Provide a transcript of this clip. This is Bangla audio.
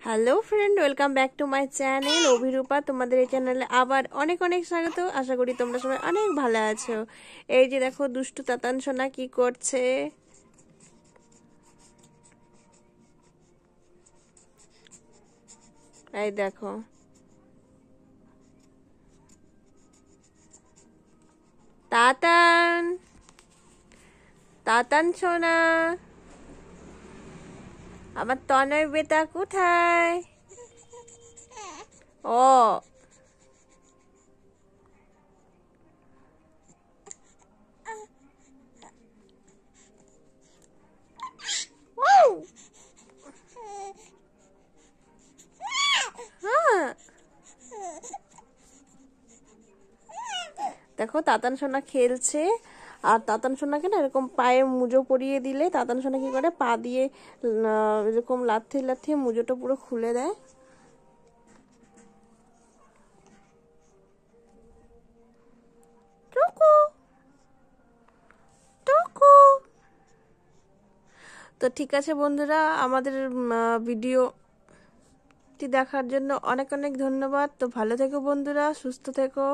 Hello friend, welcome back to my channel Abhirupa. তোমাদের এই চ্যানেলে আবার অনেক অনেক স্বাগত। আশা করি তোমরা সবাই অনেক ভালো আছো। এই যে দেখো দুষ্টু তাতান সোনা কি করছে। এই দেখো তাতান, তাতান সোনা, আমার তনয় বেটা কোথায়? ও হ্যাঁ, দেখো তাতান সোনা খেলছে। আর তাতান সোনাকে না এরকম পায়ে মুজো পরিয়ে দিলে তাতান সোনা কি করে, পা দিয়ে এরকম লাথিয়ে লাথিয়ে মুজোটা পুরো খুলে দেয়। টুকু টুকু। তো ঠিক আছে বন্ধুরা, আমাদের ভিডিওটি দেখার জন্য অনেক অনেক ধন্যবাদ। তো ভালো থেকো বন্ধুরা, সুস্থ থেকো।